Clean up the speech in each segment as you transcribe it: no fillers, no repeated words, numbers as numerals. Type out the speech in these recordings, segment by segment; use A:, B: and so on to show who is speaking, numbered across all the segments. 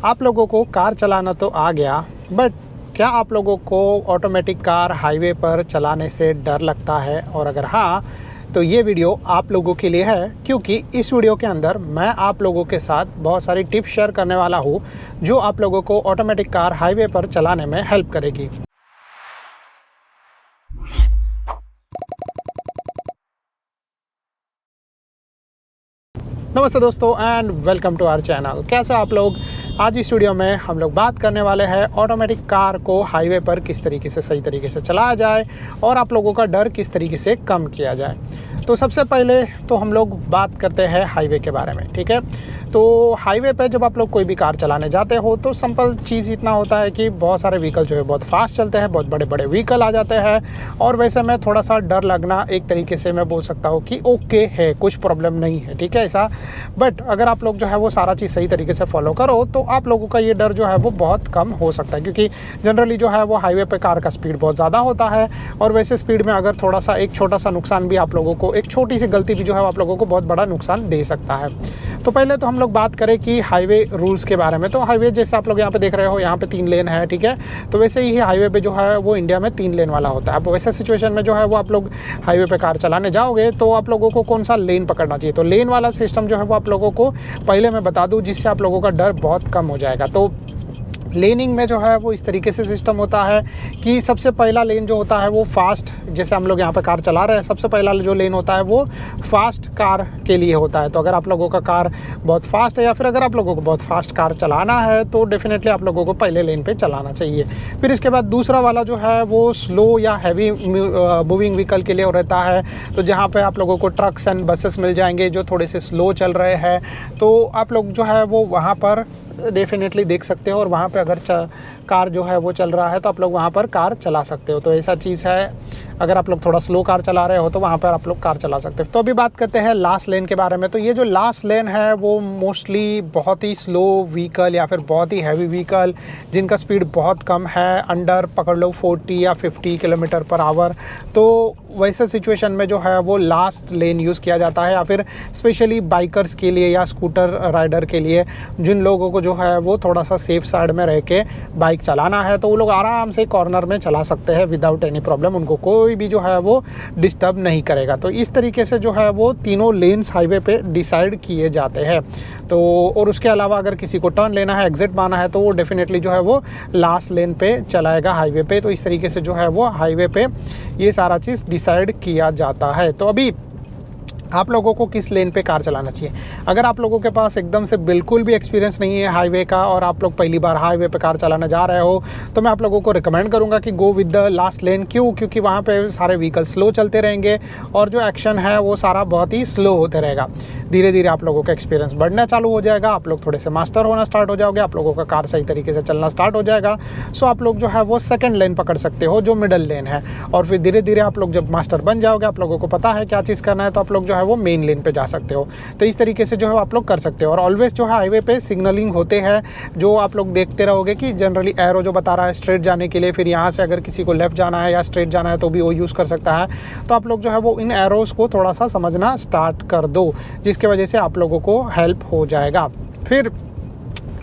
A: आप लोगों को कार चलाना तो आ गया, बट क्या आप लोगों को ऑटोमेटिक कार हाईवे पर चलाने से डर लगता है? और अगर हाँ, तो ये वीडियो आप लोगों के लिए है, क्योंकि इस वीडियो के अंदर मैं आप लोगों के साथ बहुत सारी टिप्स शेयर करने वाला हूँ जो आप लोगों को ऑटोमेटिक कार हाईवे पर चलाने में हेल्प करेगी। नमस्ते दोस्तों and welcome to our channel. कैसे आप लोग? आज इस वीडियो में हम लोग बात करने वाले हैं ऑटोमेटिक कार को हाईवे पर किस तरीके से सही तरीके से चलाया जाए और आप लोगों का डर किस तरीके से कम किया जाए। तो सबसे पहले तो हम लोग बात करते हैं हाईवे के बारे में, ठीक है। तो हाईवे पे जब आप लोग कोई भी कार चलाने जाते हो तो सिंपल चीज़ इतना होता है कि बहुत सारे व्हीकल जो है बहुत फास्ट चलते हैं, बहुत बड़े बड़े व्हीकल आ जाते हैं और वैसे में थोड़ा सा डर लगना एक तरीके से मैं बोल सकता हूँ कि ओके है, कुछ प्रॉब्लम नहीं है, ठीक है ऐसा। बट अगर आप लोग जो है वो सारा चीज़ सही तरीके से फॉलो करो तो आप लोगों का ये डर जो है वो बहुत कम हो सकता है, क्योंकि जनरली जो है वो हाईवे पे कार का स्पीड बहुत ज़्यादा होता है और वैसे स्पीड में अगर थोड़ा सा एक छोटा सा नुकसान भी आप लोगों को, एक छोटी सी गलती भी जो है आप लोगों को बहुत बड़ा नुकसान दे सकता है। तो पहले तो हम लोग बात करें कि हाईवे रूल्स के बारे में। तो हाईवे जैसे आप लोग यहाँ पे देख रहे हो, यहाँ पे 3 लेन है, ठीक है। तो वैसे ही हाईवे पे जो है वो इंडिया में 3 लेन वाला होता है। अब वैसे सिचुएशन में जो है वो आप लोग हाईवे पे कार चलाने जाओगे तो आप लोगों को कौन सा लेन पकड़ना चाहिए। तो लेन वाला सिस्टम जो है वो आप लोगों को पहले मैं बता दूं, जिससे आप लोगों का डर बहुत कम हो जाएगा। तो लेनिंग में जो है वो इस तरीके से सिस्टम होता है कि सबसे पहला लेन जो होता है वो फास्ट, जैसे हम लोग यहाँ पे कार चला रहे हैं, सबसे पहला जो लेन होता है वो फास्ट कार के लिए होता है। तो अगर आप लोगों का कार बहुत फास्ट है या फिर अगर आप लोगों को बहुत फास्ट कार चलाना है तो डेफिनेटली आप लोगों को पहले लेन पे चलाना चाहिए। फिर इसके बाद दूसरा वाला जो है वो स्लो या हैवी मूविंग व्हीकल के लिए रहता है। तो जहाँ पर आप लोगों को ट्रक्स एंड बसेस मिल जाएंगे जो थोड़े से स्लो चल रहे हैं, तो आप लोग जो है वो वहाँ पर डेफिनेटली देख सकते हो और वहाँ पे अगर कार जो है वो चल रहा है तो आप लोग वहाँ पर कार चला सकते हो। तो ऐसा चीज़ है, अगर आप लोग थोड़ा स्लो कार चला रहे हो तो वहाँ पर आप लोग कार चला सकते हो। तो अभी बात करते हैं लास्ट लेन के बारे में। तो ये जो लास्ट लेन है वो मोस्टली बहुत ही स्लो व्हीकल या फिर बहुत ही हैवी व्हीकल जिनका स्पीड बहुत कम है, अंडर पकड़ लो 40 या 50 किलोमीटर पर आवर, तो वैसे सिचुएशन में जो है वो लास्ट लेन यूज़ किया जाता है। या फिर स्पेशली बाइकर्स के लिए या स्कूटर राइडर के लिए, जिन लोगों को जो है वो थोड़ा सा सेफ साइड में रह के बाइक चलाना है, तो वो लोग आराम से कॉर्नर में चला सकते हैं विदाउट एनी प्रॉब्लम। उनको कोई भी जो है वो डिस्टर्ब नहीं करेगा। तो इस तरीके से जो है वो तीनों लेन्स हाईवे पे डिसाइड किए जाते हैं। तो और उसके अलावा अगर किसी को टर्न लेना है, एग्जिट मारना है, तो वो डेफिनेटली जो है वो लास्ट लेन पे चलाएगा हाईवे पे। तो इस तरीके से जो है वो हाईवे पे ये सारा चीज़ डिसाइड किया जाता है। तो अभी आप लोगों को किस लेन पे कार चलाना चाहिए? अगर आप लोगों के पास एकदम से बिल्कुल भी एक्सपीरियंस नहीं है हाईवे का और आप लोग पहली बार हाईवे पे कार चलाने जा रहे हो, तो मैं आप लोगों को रिकमेंड करूंगा कि गो विद द लास्ट लेन। क्यों? क्योंकि वहाँ पे सारे व्हीकल स्लो चलते रहेंगे और जो एक्शन है वो सारा बहुत ही स्लो होते रहेगा। धीरे धीरे आप लोगों का एक्सपीरियंस बढ़ना चालू हो जाएगा, आप लोग थोड़े से मास्टर होना स्टार्ट हो जाओगे, आप लोगों का कार सही तरीके से चलना स्टार्ट हो जाएगा। सो आप लोग जो है वो सेकेंड लेन पकड़ सकते हो जो मिडल लेन है, और फिर धीरे धीरे आप लोग जब मास्टर बन जाओगे, आप लोगों को पता है क्या चीज़ करना है, तो आप लोग जो है वो मेन लेन पे जा सकते हो। तो इस तरीके से जो है आप लोग कर सकते हो। और ऑलवेज जो है हाईवे पे सिग्नलिंग होते हैं, जो आप लोग देखते रहोगे कि जनरली एरो जो बता रहा है स्ट्रेट जाने के लिए, फिर यहाँ से अगर किसी को लेफ्ट जाना है या स्ट्रेट जाना है तो भी वो यूज़ कर सकता है। तो आप लोग जो है वो इन एरोज़ को थोड़ा सा समझना स्टार्ट कर दो, जिसके वजह से आप लोगों को हेल्प हो जाएगा। फिर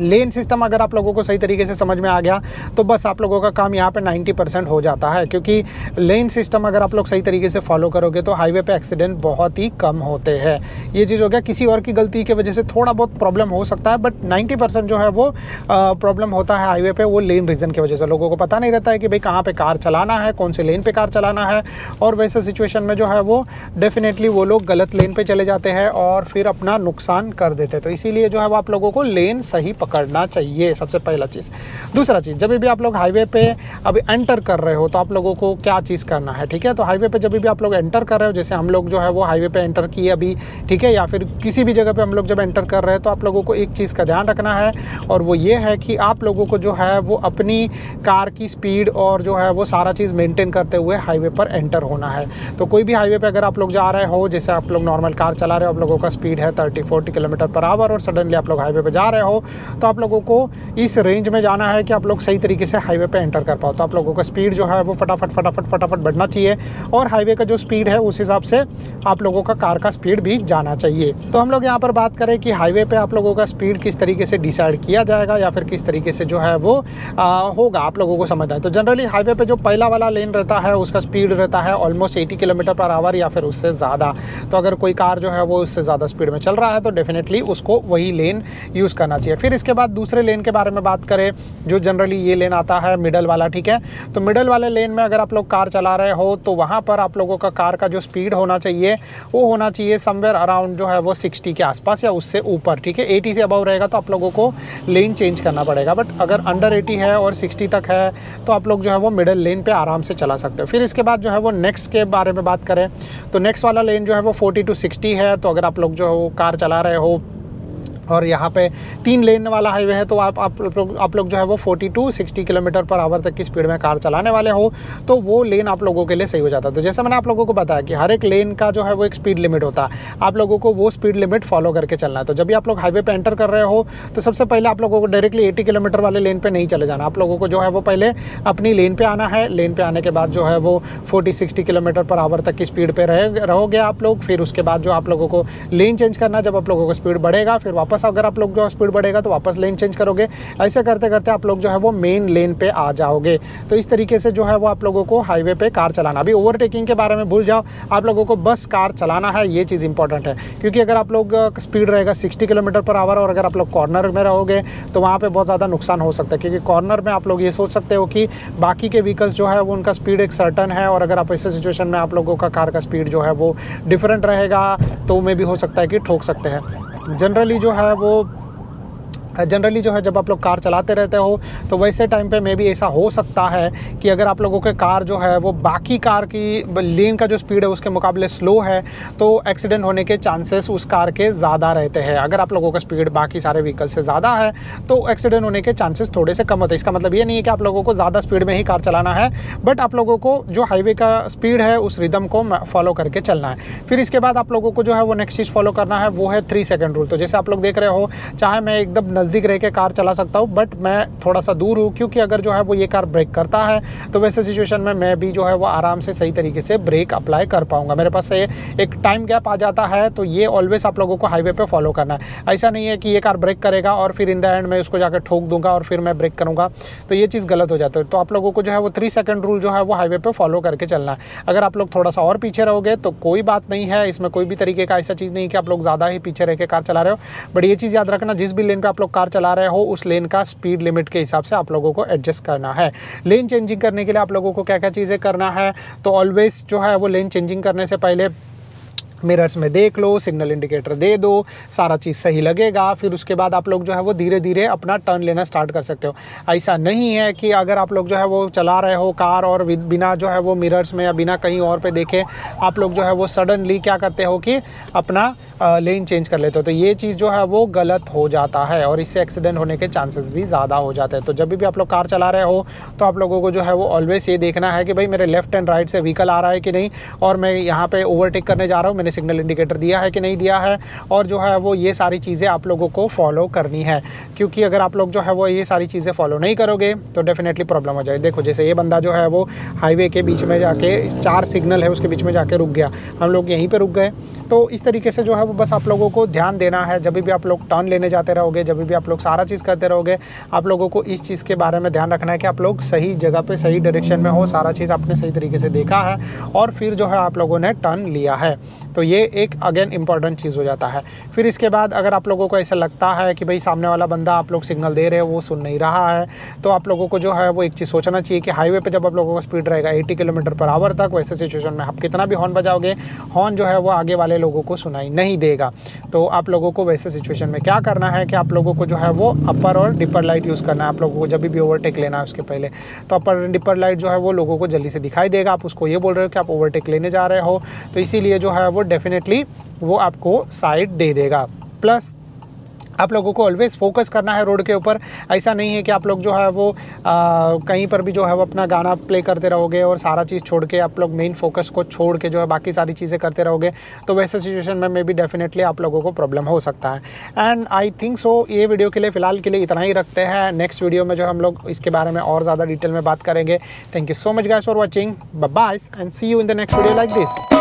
A: लेन सिस्टम अगर आप लोगों को सही तरीके से समझ में आ गया तो बस आप लोगों का काम यहाँ पे 90% हो जाता है, क्योंकि लेन सिस्टम अगर आप लोग सही तरीके से फॉलो करोगे तो हाईवे पे एक्सीडेंट बहुत ही कम होते हैं। ये चीज़ हो गया, किसी और की गलती की वजह से थोड़ा बहुत प्रॉब्लम हो सकता है, बट 90% जो है वो प्रॉब्लम होता है हाईवे पे वो लेन रीजन की वजह से। लोगों को पता नहीं रहता है कि भाई कहाँ पर कार चलाना है, कौन से लेन पर कार चलाना है, और वैसे सिचुएशन में जो है वो डेफिनेटली वो लोग गलत लेन पर चले जाते हैं और फिर अपना नुकसान कर देते हैं। तो इसीलिए जो है वो आप लोगों को लेन सही करना चाहिए, सबसे पहला चीज़। दूसरा चीज़, जब भी आप लोग हाईवे पे अभी एंटर कर रहे हो तो आप लोगों को क्या चीज़ करना है, ठीक है। तो हाईवे पे जब भी आप लोग एंटर कर रहे हो, जैसे हम लोग जो है वो हाईवे पे एंटर किए अभी, ठीक है, या फिर किसी भी जगह पे हम लोग जब एंटर कर रहे हैं तो आप लोगों को एक चीज़ का ध्यान रखना है, और वो ये है कि आप लोगों को जो है वो अपनी कार की स्पीड और जो है वो सारा चीज़ मेंटेन करते हुए हाईवे पर एंटर होना है। तो कोई भी हाईवे पे अगर आप लोग जा रहे हो, जैसे आप लोग नॉर्मल कार चला रहे हो, आप लोगों का स्पीड है 30-40 किलोमीटर पर आवर और सडनली आप लोग हाईवे पे जा रहे हो, तो आप लोगों को इस रेंज में जाना है कि आप लोग सही तरीके से हाईवे पे एंटर कर पाओ। तो आप लोगों का स्पीड जो है वो फटाफट बढ़ना चाहिए और हाईवे का जो स्पीड है उस हिसाब से आप लोगों का कार का स्पीड भी जाना चाहिए। तो हम लोग यहाँ पर बात करें कि हाईवे पे आप लोगों का स्पीड किस तरीके से डिसाइड किया जाएगा या फिर किस तरीके से जो है वो होगा, आप लोगों को समझना है। तो जनरली हाईवे पे जो पहला वाला लेन रहता है उसका स्पीड रहता है ऑलमोस्ट 80 किलोमीटर पर आवर या फिर उससे ज़्यादा। तो अगर कोई कार जो है वो उससे ज़्यादा स्पीड में चल रहा है तो डेफिनेटली उसको वही लेन यूज़ करना चाहिए। फिर इसके बाद दूसरे लेन के बारे में बात करें, जो जनरली ये लेन आता है मिडल वाला, ठीक है। तो मिडल वाले लेन में अगर आप लोग कार चला रहे हो तो वहाँ पर आप लोगों का कार का जो स्पीड होना चाहिए वो होना चाहिए समवेयर अराउंड जो है वो 60 के आसपास या उससे ऊपर, ठीक है। 80 से अबव रहेगा तो आप लोगों को लेन चेंज करना पड़ेगा, बट अगर अंडर 80 है और 60 तक है तो आप लोग जो है वो मिडल लेन पे आराम से चला सकते हो। फिर इसके बाद जो है वो नेक्स्ट के बारे में बात करें तो नेक्स्ट वाला लेन जो है वो 40 to 60 है। तो अगर आप लोग जो है वो कार चला रहे हो और यहाँ पे 3 लेन वाला हाईवे है तो आप लोग जो है वो 40 to 60 किलोमीटर पर आवर तक की स्पीड में कार चलाने वाले हो तो वो लेन आप लोगों के लिए सही हो जाता है। तो जैसे मैंने आप लोगों को बताया कि हर एक लेन का जो है वो एक स्पीड लिमिट होता है, आप लोगों को वो स्पीड लिमिट फॉलो करके चलना है। तो जब भी आप लोग हाईवे पे एंटर कर रहे हो तो सबसे पहले आप लोगों को डायरेक्टली 80 किलोमीटर वाले लेन पे नहीं चले जाना। आप लोगों को जो है वो पहले अपनी लेन पे आना है। लेन पे आने के बाद जो है वो 40-60 किलोमीटर पर आवर तक की स्पीड पे रहोगे आप लोग। फिर उसके बाद जो आप लोगों को लेन चेंज करना है, जब आप लोगों को स्पीड बढ़ेगा फिर वापस अगर आप लोग जो स्पीड बढ़ेगा तो वापस लेन चेंज करोगे। ऐसे करते करते आप लोग जो है वो मेन लेन पे आ जाओगे। तो इस तरीके से जो है वो आप लोगों को हाईवे पे कार चलाना। अभी ओवरटेकिंग के बारे में भूल जाओ, आप लोगों को बस कार चलाना है, ये चीज़ इंपॉर्टेंट है। क्योंकि अगर आप लोग स्पीड रहेगा 60 किलोमीटर पर आवर और अगर आप लोग कॉर्नर में रहोगे तो वहाँ पे बहुत ज़्यादा नुकसान हो सकता है। क्योंकि कॉर्नर में आप लोग ये सोच सकते हो कि बाकी के व्हीकल्स जो है वो उनका स्पीड एक सर्टन है और अगर आप ऐसे सिचुएशन में आप लोगों का कार का स्पीड जो है वो डिफरेंट रहेगा तो में भी हो सकता है कि ठोक सकते हैं। जनरली जो है जब आप लोग कार चलाते रहते हो तो वैसे टाइम पे मे भी ऐसा हो सकता है कि अगर आप लोगों के कार जो है वो बाकी कार की लेन का जो स्पीड है उसके मुकाबले स्लो है तो एक्सीडेंट होने के चांसेस उस कार के ज़्यादा रहते हैं। अगर आप लोगों का स्पीड बाकी सारे व्हीकल से ज़्यादा है तो एक्सीडेंट होने के चांसेस थोड़े से कम होते हैं। इसका मतलब ये नहीं है कि आप लोगों को ज़्यादा स्पीड में ही कार चलाना है, बट आप लोगों को जो हाईवे का स्पीड है उस रिदम को फॉलो करके चलना है। फिर इसके बाद आप लोगों को जो है वो नेक्स्ट चीज़ फॉलो करना है वो है 3 सेकंड रूल। तो जैसे आप लोग देख रहे हो, चाहे मैं एकदम नज़दीक रह के कार चला सकता हूँ बट मैं थोड़ा सा दूर हूँ, क्योंकि अगर जो है वो ये कार ब्रेक करता है तो वैसे सिचुएशन में मैं भी जो है वो आराम से सही तरीके से ब्रेक अप्लाई कर पाऊंगा। मेरे पास से एक टाइम गैप आ जाता है। तो ये ऑलवेज आप लोगों को हाईवे पे फॉलो करना है। ऐसा नहीं है कि ये कार ब्रेक करेगा और फिर इन द एंड मैं उसको जाकर ठोक दूंगा और फिर मैं ब्रेक करूँगा, तो ये चीज़ गलत हो जाता है। तो आप लोगों को जो है वो 3 सेकंड रूल जो है वो हाईवे पे फॉलो करके चलना है। अगर आप लोग थोड़ा सा और पीछे रहोगे तो कोई बात नहीं है, इसमें कोई भी तरीके का ऐसा चीज़ नहीं कि आप लोग ज़्यादा ही पीछे रह के कार चला रहे हो। बट ये चीज़ याद रखना, जिस भी लेन पे आप लोग कार चला रहे हो उस लेन का स्पीड लिमिट के हिसाब से आप लोगों को एडजस्ट करना है। लेन चेंजिंग करने के लिए आप लोगों को क्या क्या चीज़ें करना है, तो ऑलवेज जो है वो लेन चेंजिंग करने से पहले मिरर्स में देख लो, सिग्नल इंडिकेटर दे दो, सारा चीज़ सही लगेगा। फिर उसके बाद आप लोग जो है वो धीरे धीरे अपना टर्न लेना स्टार्ट कर सकते हो। ऐसा नहीं है कि अगर आप लोग जो है वो चला रहे हो कार और बिना जो है वो मिरर्स में या बिना कहीं और पे देखे आप लोग जो है वो सडनली क्या करते हो कि अपना लेन चेंज कर लेते हो। तो ये चीज़ जो है वो गलत हो जाता है और इससे एक्सीडेंट होने के चांसेस भी ज़्यादा हो जाते हैं। तो जब भी आप लोग कार चला रहे हो तो आप लोगों को जो है वो ऑलवेज ये देखना है कि भाई मेरे लेफ्ट एंड राइट से व्हीकल आ रहा है कि नहीं, और मैं यहाँ पे ओवरटेक करने जा रहा हूँ, सिग्नल इंडिकेटर दिया है कि नहीं दिया है, और जो है वो ये सारी चीज़ें आप लोगों को फॉलो करनी है। क्योंकि अगर आप लोग जो है वो ये सारी चीज़ें फॉलो नहीं करोगे तो डेफिनेटली प्रॉब्लम हो जाएगी। देखो जैसे ये बंदा जो है वो हाईवे के बीच में जाके 4 सिग्नल है उसके बीच में जाके रुक गया, हम लोग यहीं पे रुक गए। तो इस तरीके से जो है वो बस आप लोगों को ध्यान देना है। जब भी आप लोग टर्न लेने जाते रहोगे, जब भी आप लोग सारा चीज़ करते रहोगे, आप लोगों को इस चीज़ के बारे में ध्यान रखना है कि आप लोग सही जगह पे सही डायरेक्शन में हो, सारा चीज़ आपने सही तरीके से देखा है और फिर जो है आप लोगों ने टर्न लिया है। तो ये एक अगेन इंपॉर्टेंट चीज़ हो जाता है। फिर इसके बाद अगर आप लोगों को ऐसा लगता है कि भाई सामने वाला बंदा आप लोग सिग्नल दे रहे हो वो सुन नहीं रहा है, तो आप लोगों को जो है वो एक चीज़ सोचना चाहिए कि हाईवे पे जब आप लोगों का स्पीड रहेगा 80 किलोमीटर पर आवर तक, वैसे सिचुएशन में आप कितना भी हॉर्न बजाओगे, हॉर्न जो है वो आगे वाले लोगों को सुनाई नहीं देगा। तो आप लोगों को वैसे सिचुएशन में क्या करना है कि आप लोगों को जो है वो अपर और डिपर लाइट यूज़ करना है। आप लोगों को जब भी ओवरटेक लेना है उसके पहले, तो अपर डिपर लाइट जो है वो लोगों को जल्दी से दिखाई देगा। आप उसको ये बोल रहे हो कि आप ओवरटेक लेने जा रहे हो, तो इसीलिए जो है वो डेफिनेटली वो आपको साइड दे देगा। प्लस आप लोगों को ऑलवेज़ फोकस करना है रोड के ऊपर। ऐसा नहीं है कि आप लोग जो है वो कहीं पर भी जो है वो अपना गाना प्ले करते रहोगे और सारा चीज़ छोड़ के आप लोग मेन फोकस को छोड़ के जो है बाकी सारी चीज़ें करते रहोगे, तो वैसे सिचुएशन में मे बी डेफिनेटली आप लोगों को प्रॉब्लम हो सकता है। एंड आई थिंक सो ये वीडियो के लिए फ़िलहाल के लिए इतना ही रखते हैं। नेक्स्ट वीडियो में जो हम लोग इसके बारे में और ज़्यादा डिटेल में बात करेंगे। Thank you so much guys for watching, bye bye and see you in the next video like this.